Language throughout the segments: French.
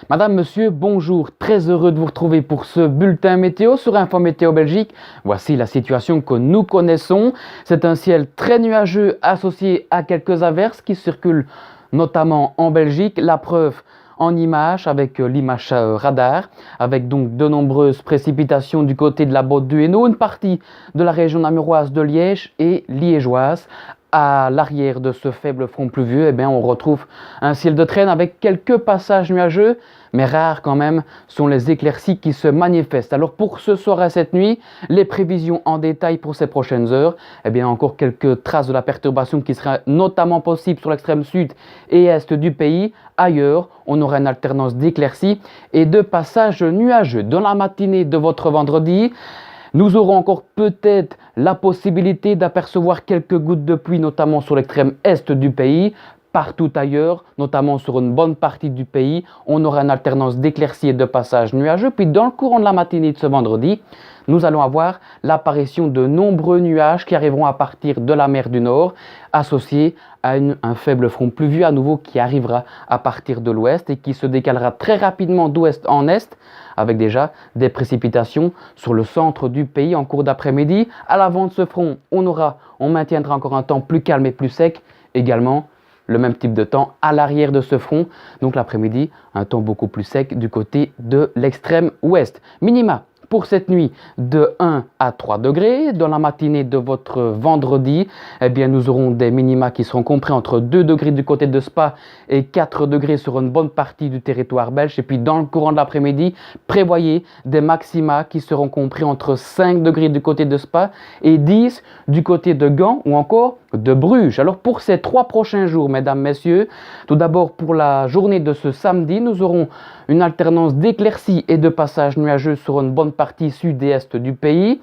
Madame, monsieur, bonjour, très heureux de vous retrouver pour ce bulletin météo sur Info Météo Belgique. Voici la situation que nous connaissons. C'est un ciel très nuageux associé à quelques averses qui circulent notamment en Belgique. La preuve en image avec l'image radar, avec donc de nombreuses précipitations du côté de la Botte du Hainaut, une partie de la région namuroise de Liège et liégeoise. À l'arrière de ce faible front pluvieux, on retrouve un ciel de traîne avec quelques passages nuageux, mais rares quand même sont les éclaircies qui se manifestent. Alors pour ce soir et cette nuit, les prévisions en détail pour ces prochaines heures, encore quelques traces de la perturbation qui sera notamment possible sur l'extrême sud et est du pays. Ailleurs, on aura une alternance d'éclaircies et de passages nuageux. Dans la matinée de votre vendredi, nous aurons encore peut-être la possibilité d'apercevoir quelques gouttes de pluie, notamment sur l'extrême est du pays. Partout ailleurs, notamment sur une bonne partie du pays, on aura une alternance d'éclaircies et de passages nuageux. Puis dans le courant de la matinée de ce vendredi, nous allons avoir l'apparition de nombreux nuages qui arriveront à partir de la mer du Nord, associés à un faible front pluvieux à nouveau qui arrivera à partir de l'ouest et qui se décalera très rapidement d'ouest en est, avec déjà des précipitations sur le centre du pays en cours d'après-midi. À l'avant de ce front, on maintiendra encore un temps plus calme et plus sec, également le même type de temps à l'arrière de ce front. Donc l'après-midi, un temps beaucoup plus sec du côté de l'extrême ouest. Minima pour cette nuit de 1 à 3 degrés. Dans la matinée de votre vendredi, nous aurons des minima qui seront compris entre 2 degrés du côté de Spa et 4 degrés sur une bonne partie du territoire belge. Et puis dans le courant de l'après-midi, prévoyez des maxima qui seront compris entre 5 degrés du côté de Spa et 10 du côté de Gand ou encore de Bruges. Alors pour ces 3 prochains jours, mesdames, messieurs, tout d'abord pour la journée de ce samedi, nous aurons une alternance d'éclaircies et de passages nuageux sur une bonne partie sud et est du pays.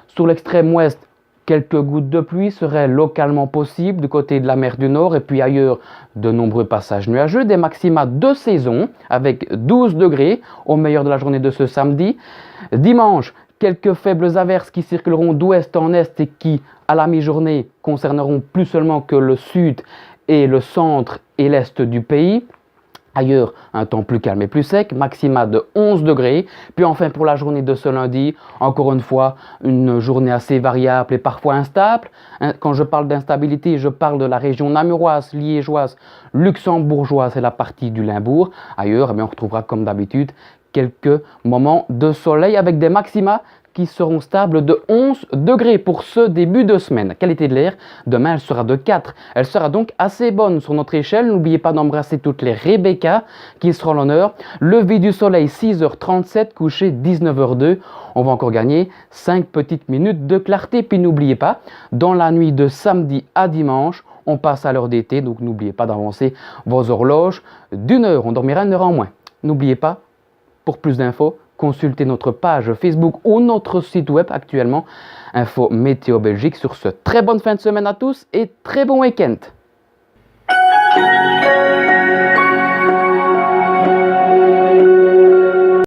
Sur l'extrême ouest, quelques gouttes de pluie seraient localement possibles du côté de la mer du Nord et puis ailleurs de nombreux passages nuageux. Des maxima de saison avec 12 degrés au meilleur de la journée de ce samedi. Dimanche, quelques faibles averses qui circuleront d'ouest en est et qui, à la mi-journée, concerneront plus seulement que le sud et le centre et l'est du pays. Ailleurs, un temps plus calme et plus sec, maxima de 11 degrés. Puis enfin, pour la journée de ce lundi, encore une fois, une journée assez variable et parfois instable. Quand je parle d'instabilité, je parle de la région namuroise, liégeoise, luxembourgeoise et la partie du Limbourg. Ailleurs, on retrouvera comme d'habitude quelques moments de soleil avec des maxima qui seront stables de 11 degrés pour ce début de semaine. Qualité de l'air, demain elle sera de 4. Elle sera donc assez bonne sur notre échelle. N'oubliez pas d'embrasser toutes les Rebecca qui seront l'honneur. Lever du soleil 6h37, coucher 19h02. On va encore gagner 5 petites minutes de clarté. Puis n'oubliez pas, dans la nuit de samedi à dimanche, on passe à l'heure d'été. Donc n'oubliez pas d'avancer vos horloges d'une heure. On dormira une heure en moins. N'oubliez pas, pour plus d'infos, consultez notre page Facebook ou notre site web actuellement, Info Météo Belgique. Sur ce, très bonne fin de semaine à tous et très bon week-end.